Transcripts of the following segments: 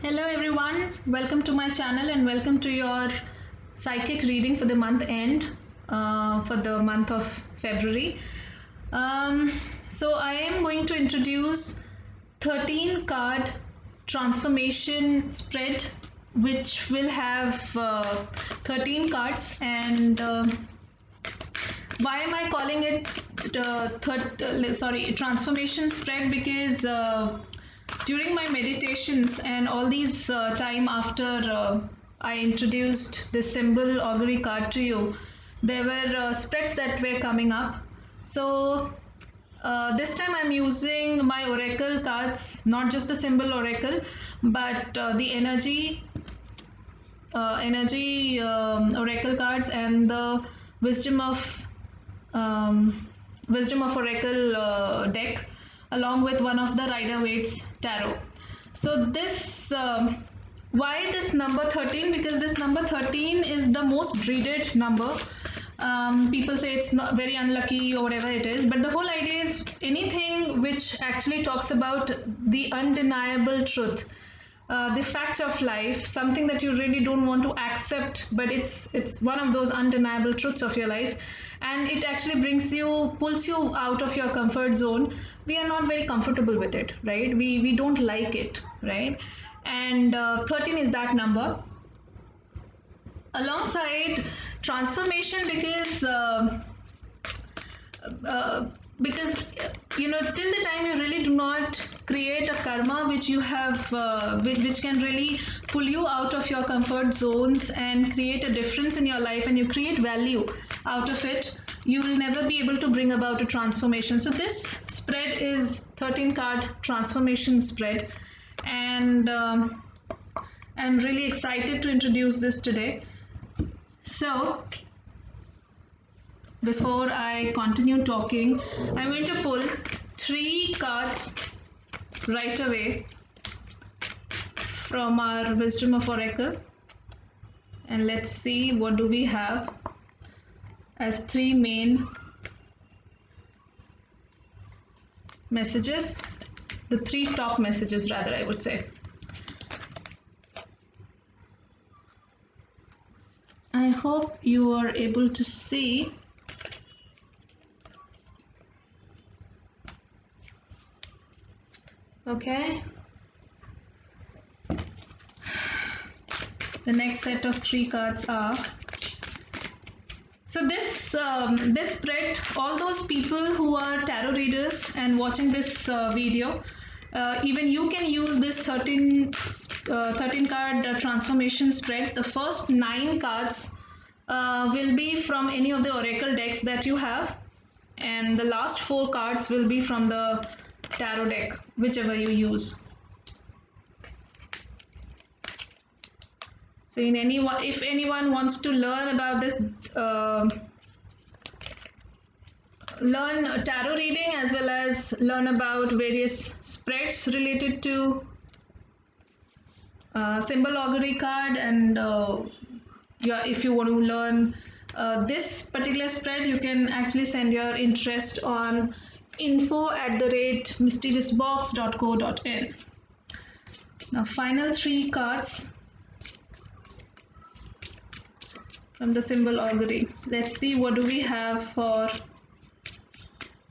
Hello everyone, welcome to my channel and welcome to your psychic reading for the month end, for the month of February. So I am going to introduce 13 card transformation spread which will have 13 cards and why am I calling it transformation spread? Because during my meditations and all these time after I introduced the symbol augury card to you, there were spreads that were coming up. So this time I'm using my oracle cards, not just the symbol oracle, but the energy oracle cards and the wisdom of wisdom of oracle deck, along with one of the Rider Waite's tarot. So this why this number 13? Because this number 13 is the most dreaded number. People say it's not very unlucky or whatever it is, but the whole idea is anything which actually talks about the undeniable truth, the facts of life, something that you really don't want to accept, but it's one of those undeniable truths of your life, and it actually pulls you out of your comfort zone. We are not very comfortable with it, right? We don't like it, right? And 13 is that number. Alongside transformation, uh, because till the time you really do not create a karma which you have which can really pull you out of your comfort zones and create a difference in your life, and you create value out of it, you will never be able to bring about a transformation. So this spread is 13 card transformation spread, and I'm really excited to introduce this today. So before I continue talking, I'm going to pull 3 cards right away from our Wisdom of Oracle, and let's see what do we have as 3 main messages, the 3 top messages rather, I would say. I hope you are able to see. Okay, the next set of 3 cards are, so this spread, all those people who are tarot readers and watching this video, even you can use this 13 card transformation spread. The first 9 cards will be from any of the oracle decks that you have, and the last 4 cards will be from the tarot deck, whichever you use. So if anyone wants to learn about this, learn tarot reading as well as learn about various spreads related to symbol augury card, and yeah, if you want to learn this particular spread, you can actually send your interest on info@mysteriousbox.co.in. Now, final 3 cards from the symbol augury. Let's see what do we have for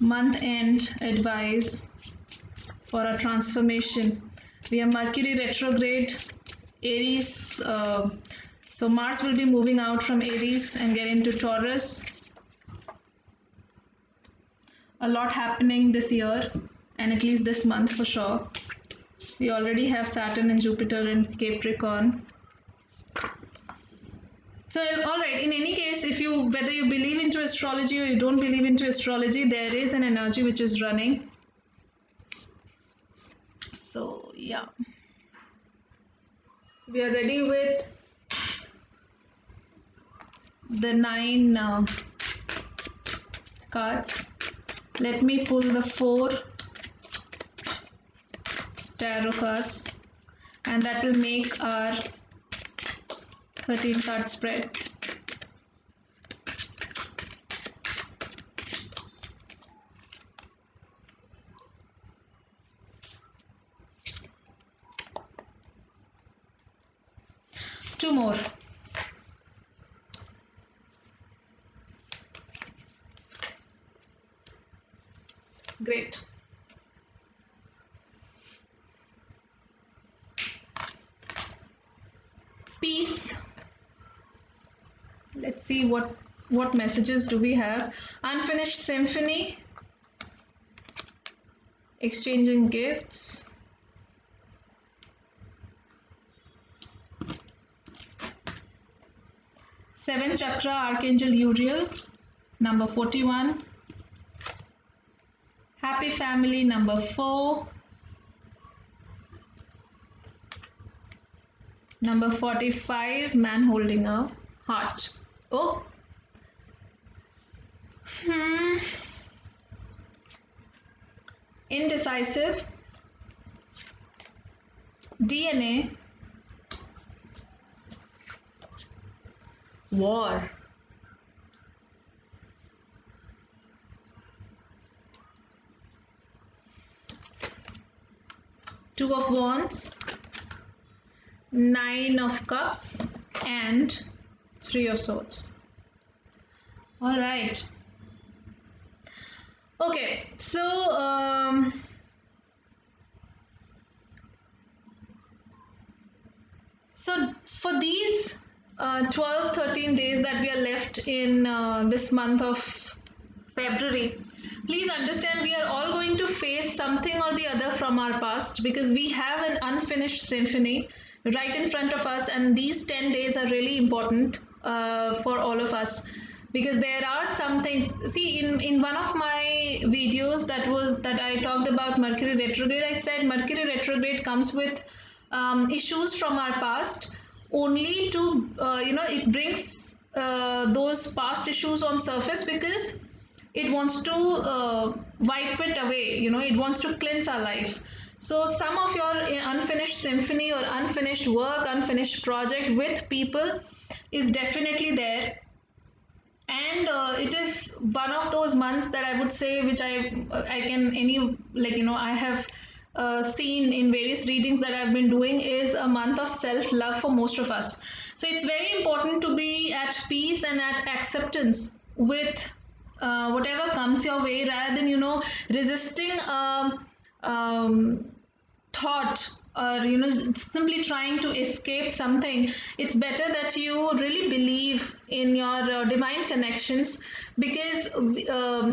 month end advice for a transformation. We have Mercury retrograde, Aries. So Mars will be moving out from Aries and get into Taurus. A lot happening this year, and at least this month for sure. We already have Saturn and Jupiter in Capricorn. So, all right, in any case, whether you believe into astrology or you don't believe into astrology, there is an energy which is running. So, yeah. We are ready with the 9 cards. Let me pull the 4 tarot cards, and that will make our 13 card spread. Two more. Great. Peace. Let's see what messages do we have. Unfinished symphony. Exchanging gifts. Seventh chakra, Archangel Uriel, number 41. Happy family, number 4. Number 45, man holding a heart. Oh. Indecisive. DNA. War. Two of Wands. Nine of Cups and Three of Swords. All right. Okay, so for these 12-13 days that we are left in this month of February, please understand we are all going to face something or the other from our past, because we have an unfinished symphony right in front of us, and these 10 days are really important for all of us, because there are some things. See, in one of my videos that I talked about Mercury retrograde, I said Mercury retrograde comes with issues from our past, only to it brings those past issues on surface, because it wants to wipe it away, it wants to cleanse our life. So some of your unfinished symphony or unfinished work, unfinished project with people is definitely there, and it is one of those months that I would say, which I can any like I have seen in various readings that I've been doing, is a month of self love for most of us. So it's very important to be at peace and at acceptance with whatever comes your way, rather than resisting thought, or simply trying to escape something. It's better that you really believe in your divine connections, because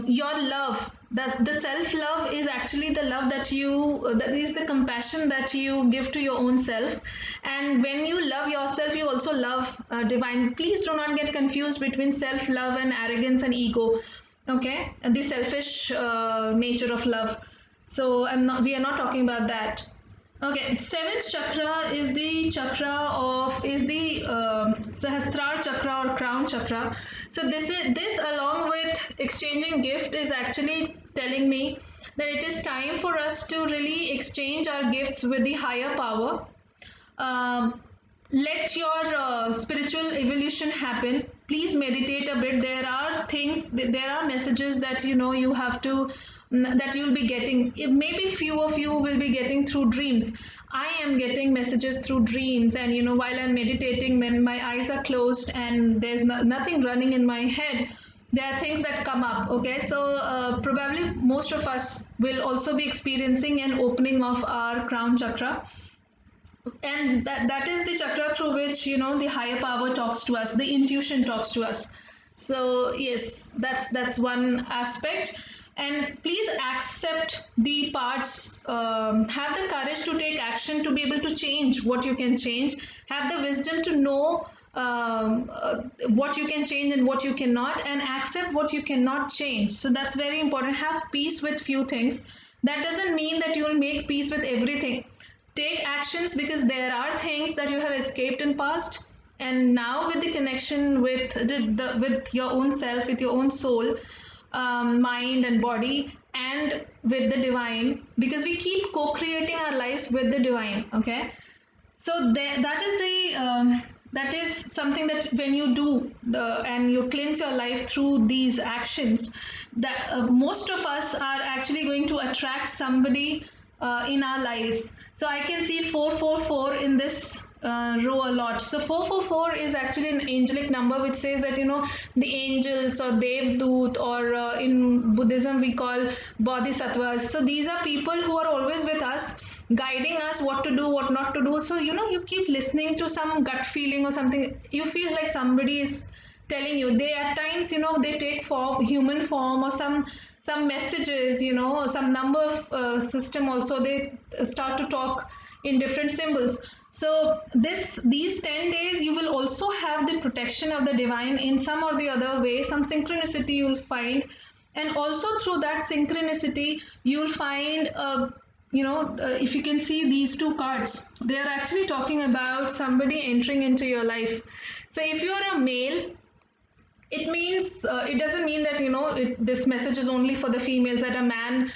your love, the self love, is actually the love that is the compassion that you give to your own self. And when you love yourself, you also love divine. Please do not get confused between self love and arrogance and ego, okay, and the selfish nature of love. So we are not talking about that. Okay, seventh chakra is the Sahasrar chakra or crown chakra. So this along with exchanging gift is actually telling me that it is time for us to really exchange our gifts with the higher power. Let your spiritual evolution happen. Please meditate a bit. There are things, there are messages that you have to, that you'll be getting. Maybe few of you will be getting through dreams. I am getting messages through dreams, and while I'm meditating, when my eyes are closed and there's nothing running in my head, there are things that come up. Okay, so probably most of us will also be experiencing an opening of our crown chakra, and that is the chakra through which the higher power talks to us, the intuition talks to us. So yes, that's one aspect. And please accept the parts, have the courage to take action, to be able to change what you can change, have the wisdom to know what you can change and what you cannot, and accept what you cannot change. So that's very important. Have peace with few things. That doesn't mean that you will make peace with everything. Take actions, because there are things that you have escaped in past, and now with the connection with with your own self, with your own soul, mind and body, and with the divine, because we keep co-creating our lives with the divine. Okay, so that is something that when you do and you cleanse your life through these actions, that most of us are actually going to attract somebody in our lives. So I can see 444 in this row a lot. So 444 is actually an angelic number, which says that the angels or devdut, or in Buddhism we call bodhisattvas. So these are people who are always with us, guiding us what to do, what not to do. So you keep listening to some gut feeling or something. You feel like somebody is telling you. They at times they take form, human form, or some messages, some number system also. They start to talk in different symbols. So these 10 days you will also have the protection of the divine in some or the other way. Some synchronicity you'll find, and also through that synchronicity you'll find if you can see these two cards, they are actually talking about somebody entering into your life. So if you're a male, it means it doesn't mean that this message is only for the females, that a man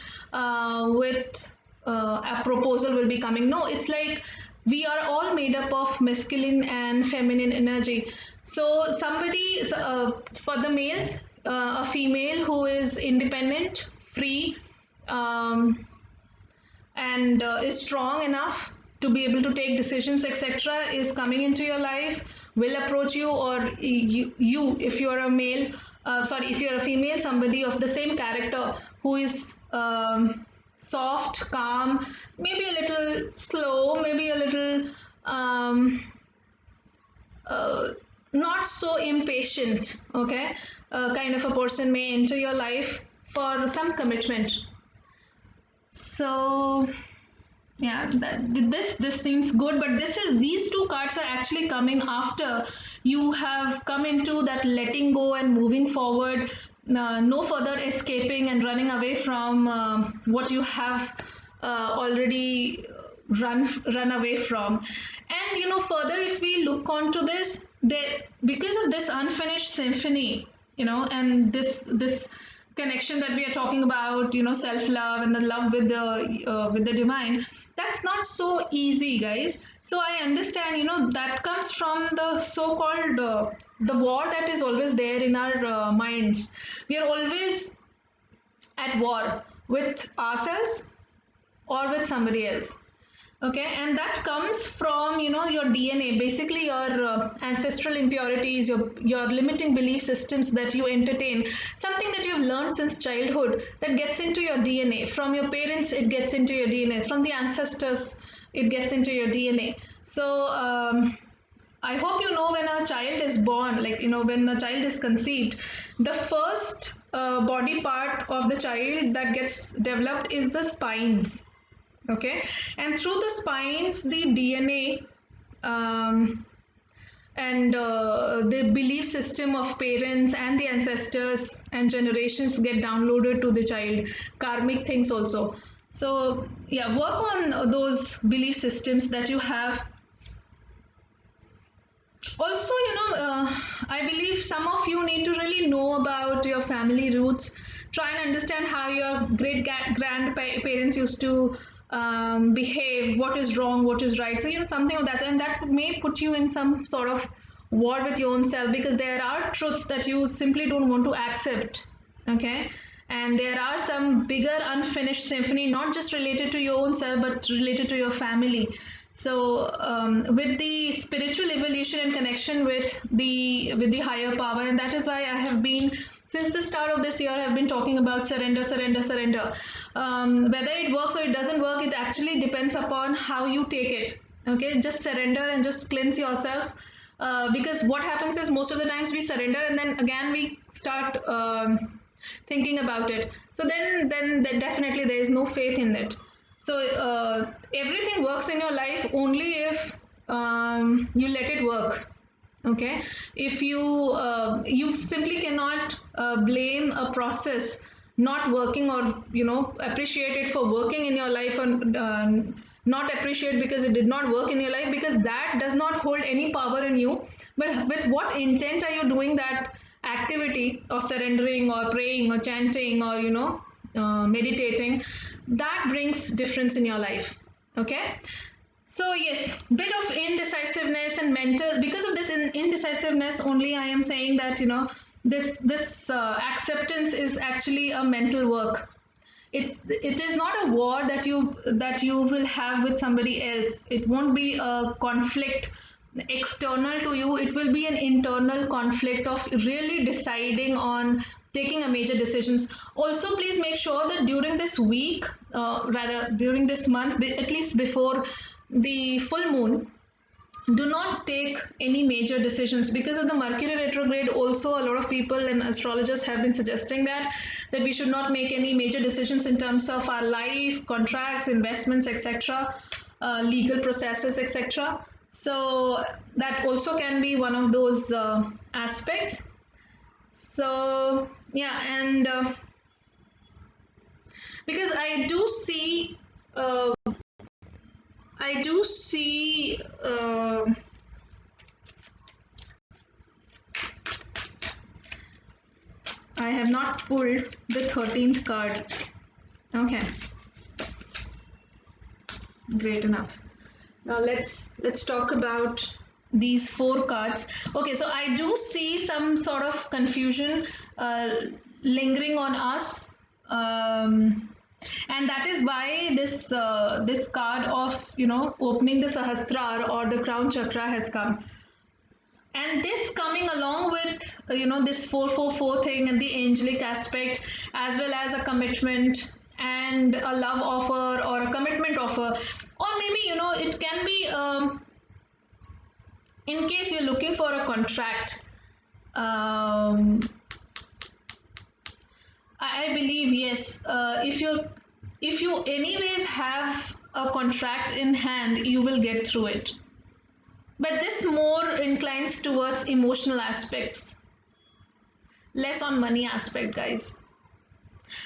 with a proposal will be coming. No, it's like we are all made up of masculine and feminine energy. So somebody, for the males, a female who is independent, free, um, and is strong enough to be able to take decisions, etc., is coming into your life, will approach you. Or you if you're a male, sorry, if you're a female, somebody of the same character who is soft, calm, maybe a little slow, maybe a little um, uh, not so impatient, okay, kind of a person may enter your life for some commitment. So yeah, this seems good, but these two cards are actually coming after you have come into that letting go and moving forward. No further escaping and running away from what you have already run away from. And further, if we look onto this, because of this unfinished symphony, and this connection that we are talking about, self love and the love with the divine, that's not so easy, guys. So I understand, that comes from the so called the war that is always there in our minds. We are always at war with ourselves or with somebody else. Okay, and that comes from your DNA, basically your ancestral impurities, your limiting belief systems that you entertain, something that you've learned since childhood, that gets into your DNA. From your parents it gets into your DNA, from the ancestors it gets into your DNA. So I hope when a child is born, like when the child is conceived, the first body part of the child that gets developed is the spines. Okay, and through the spines the DNA and the belief system of parents and the ancestors and generations get downloaded to the child, karmic things also. So yeah, work on those belief systems that you have. Also, I believe some of you need to really know about your family roots. Try and understand how your great grandparents used to behave, what is wrong, what is right. So something of that, and that may put you in some sort of war with your own self, because there are truths that you simply don't want to accept. Okay, and there are some bigger unfinished symphony, not just related to your own self but related to your family. So with the spiritual evolution and connection with the higher power, and that is why I have been, since the start of this year, I've been talking about surrender, surrender, surrender. Whether it works or it doesn't work, it actually depends upon how you take it. Okay, just surrender and just cleanse yourself. Because what happens is, most of the times we surrender and then again we start thinking about it. So then definitely there is no faith in it. So everything works in your life only if you let it work. Okay, if you simply cannot blame a process not working, or appreciate it for working in your life, and not appreciate because it did not work in your life, because that does not hold any power in you. But with what intent are you doing that activity, or surrendering or praying or chanting, or meditating, that brings difference in your life. Okay, so yes, bit of indecisiveness and mental, because of this indecisiveness only I am saying that this acceptance is actually a mental work. it is not a war that you will have with somebody else. It won't be a conflict external to you. It will be an internal conflict of really deciding on taking a major decisions. Also, please make sure that during this week, rather during this month, at least before the full moon, do not take any major decisions because of the Mercury retrograde. Also, a lot of people and astrologers have been suggesting that we should not make any major decisions in terms of our life, contracts, investments, etc., legal processes, etc. So that also can be one of those aspects. So yeah, and because uh, I do see. I have not pulled the 13th card. Okay, great enough. Now let's talk about these four cards. Okay, so I do see some sort of confusion lingering on us, and that is why this card of opening the Sahasrar or the crown chakra has come. And this coming along with this 444 thing and the angelic aspect, as well as a commitment and a love offer or a commitment offer, or maybe it can be in case you're looking for a contract. um, I believe yes, if you anyways have a contract in hand, you will get through it, but this more inclines towards emotional aspects, less on money aspect, guys.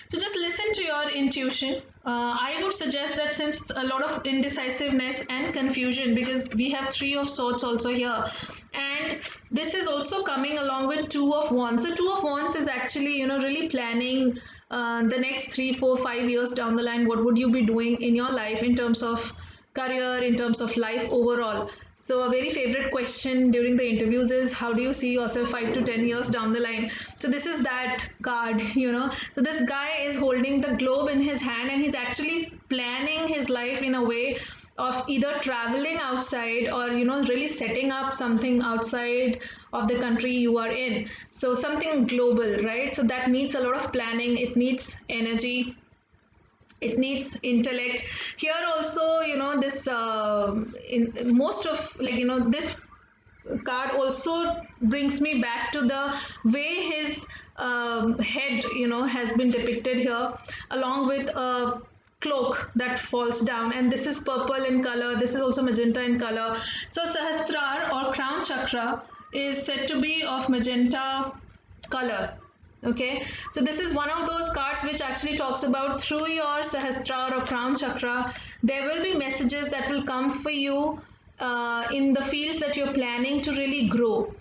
So just listen to your intuition. I would suggest that since a lot of indecisiveness and confusion, because we have three of swords also here, and this is also coming along with two of wands. So two of wands is actually really planning the next 3 4 5 years down the line. What would you be doing in your life in terms of career, in terms of life overall? So a very favorite question during the interviews is, how do you see yourself 5 to 10 years down the line? So this is that card, So this guy is holding the globe in his hand, and he's actually planning his life in a way of either traveling outside or really setting up something outside of the country you are in. So something global, right? So that needs a lot of planning. It needs energy, it needs intellect. Here also this in most of, this card also brings me back to the way his head has been depicted here, along with a cloak that falls down, and this is purple in color, this is also magenta in color. So Sahasrar or crown chakra is said to be of magenta color. Okay, so this is one of those cards which actually talks about, through your Sahasrar or crown chakra, there will be messages that will come for you in the fields that you're planning to really grow.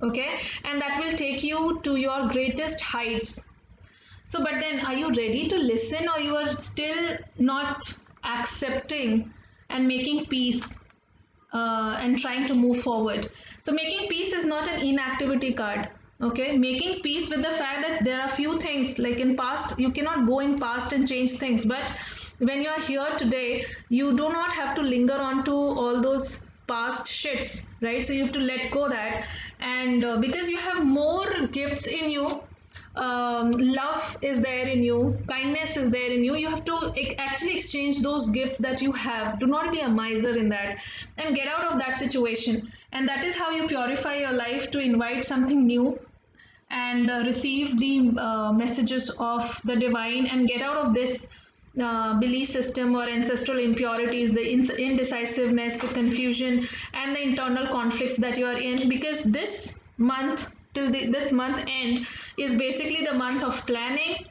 Okay, and that will take you to your greatest heights. So but then, are you ready to listen, or you are still not accepting and making peace and trying to move forward? So making peace is not an inactivity card. Okay, making peace with the fact that there are few things, like in past, you cannot go in past and change things, but when you are here today, you do not have to linger on to all those past shits, right? So you have to let go that, and because you have more gifts in you, love is there in you, kindness is there in you, you have to actually exchange those gifts that you have. Do not be a miser in that, and get out of that situation, and that is how you purify your life to invite something new, and receive the messages of the divine, and get out of this belief system or ancestral impurities, the indecisiveness, the confusion, and the internal conflicts that you are in, because this month, this month end, is basically the month of planning,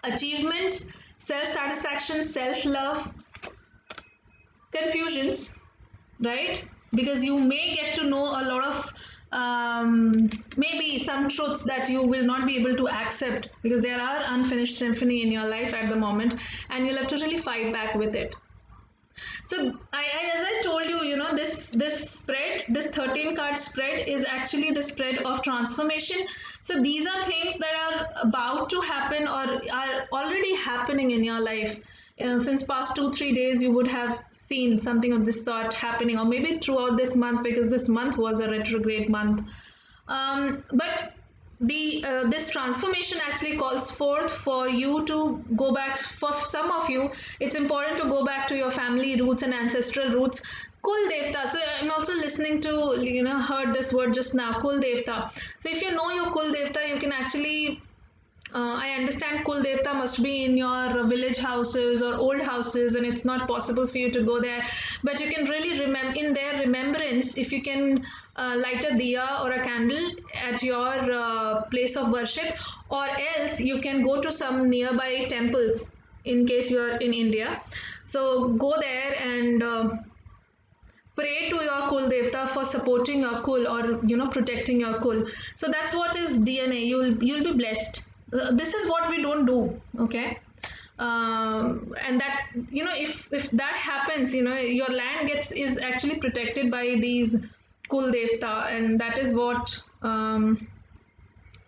achievements, self satisfaction, self love, confusions, right? Because you may get to know a lot of maybe some truths that you will not be able to accept, because there are unfinished symphony in your life at the moment, and you'll have to really fight back with it. So as I told you, this spread, this 13 card spread is actually the spread of transformation. So these are things that are about to happen or are already happening in your life. Since past 2 3 days, you would have seen something of this sort happening, or maybe throughout this month, because this month was a retrograde month. But the this transformation actually calls forth for you to go back. For some of you, it's important to go back to your family roots and ancestral roots. Kul devta. So I'm also listening to, heard this word just now, kul devta. So if you know your kul devta, you can actually, I understand Kul Devta must be in your village houses or old houses, and it's not possible for you to go there. But you can really remember in their remembrance, if you can light a diya or a candle at your place of worship, or else you can go to some nearby temples in case you are in India. So go there and pray to your kul devta for supporting your kul, or protecting your kul. So that's what is DNA. You'll be blessed. This is what we don't do. Okay. And that, if that happens, your land gets is actually protected by these kul devta, and that is what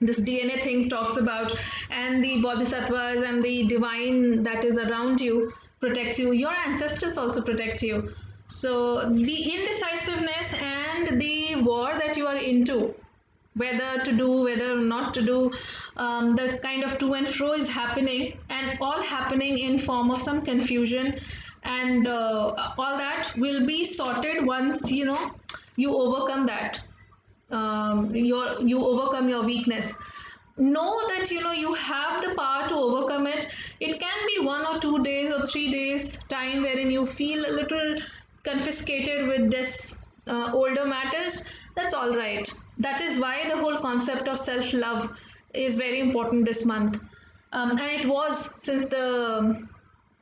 this DNA thing talks about. And the bodhisattvas and the divine that is around you protects you. Your ancestors also protect you. So the indecisiveness and the war that you are into, whether to do, whether not to do, the kind of to and fro is happening, and all happening in form of some confusion, and all that will be sorted once you overcome that. You overcome your weakness. Know that you have the power to overcome it. It can be 1 or 2 days or 3 days time wherein you feel a little confiscated with this older matters. That's all right. That is why the whole concept of self love is very important this month. And it was since the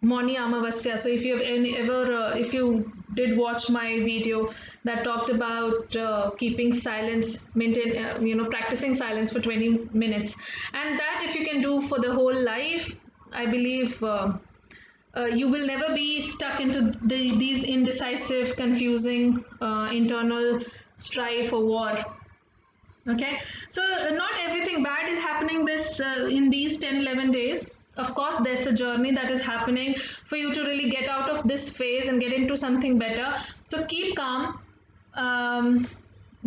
Moni Amavasya. So if you have ever, if you did watch my video that talked about keeping silence, practicing silence for 20 minutes, and that if you can do for the whole life, I believe you will never be stuck into these indecisive, confusing internal strife or war. Okay, so not everything bad is happening this in these 10 11 days. Of course, there's a journey that is happening for you to really get out of this phase and get into something better. So keep calm. um,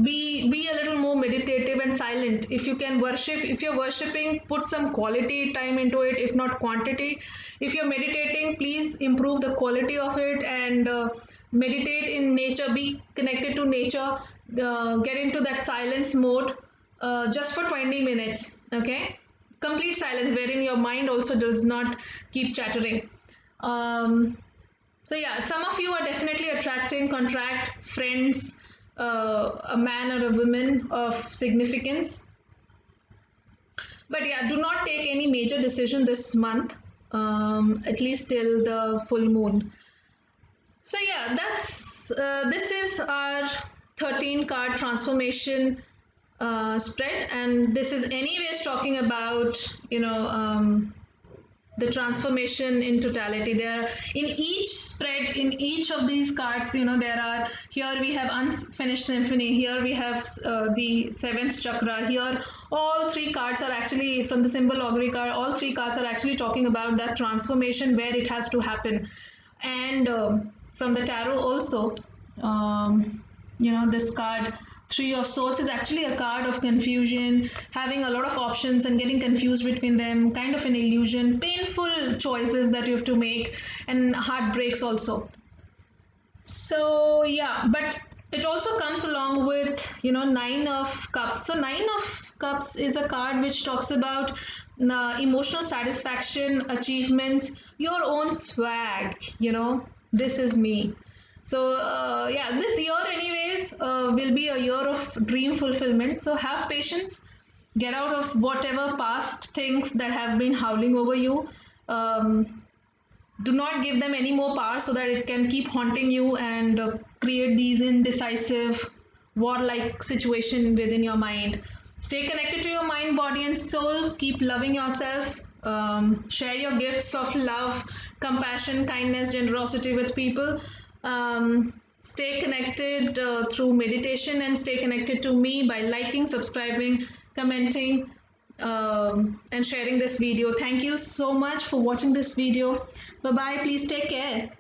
be a little more meditative and silent. If you can worship, if you're worshiping, put some quality time into it, if not quantity. If you're meditating, please improve the quality of it, and meditate in nature, be connected to nature, get into that silence mode, just for 20 minutes. Okay, complete silence wherein your mind also does not keep chattering. um, so yeah, some of you are definitely attracting contract friends, a man or a woman of significance. But yeah, do not take any major decision this month, at least till the full moon. So yeah, that's this is our 13 card transformation spread, and this is anyways talking about the transformation in totality. There in each spread, in each of these cards, there are, here we have unfinished symphony, here we have the seventh chakra. Here all three cards are actually from the symbol augury card. All three cards are actually talking about that transformation where it has to happen. And from the tarot also, this card three of swords is actually a card of confusion, having a lot of options and getting confused between them, kind of an illusion, painful choices that you have to make, and heartbreaks also. So yeah, but it also comes along with nine of cups. So nine of cups is a card which talks about emotional satisfaction, achievements, your own swag. This is me. So yeah, this year anyways will be a year of dream fulfillment. So have patience, get out of whatever past things that have been howling over you. Do not give them any more power so that it can keep haunting you and create these indecisive warlike situation within your mind. Stay connected to your mind, body and soul. Keep loving yourself. Share your gifts of love, compassion, kindness, generosity with people. Stay connected through meditation, and stay connected to me by liking, subscribing, commenting, and sharing this video. Thank you so much for watching this video. Bye bye. Please take care.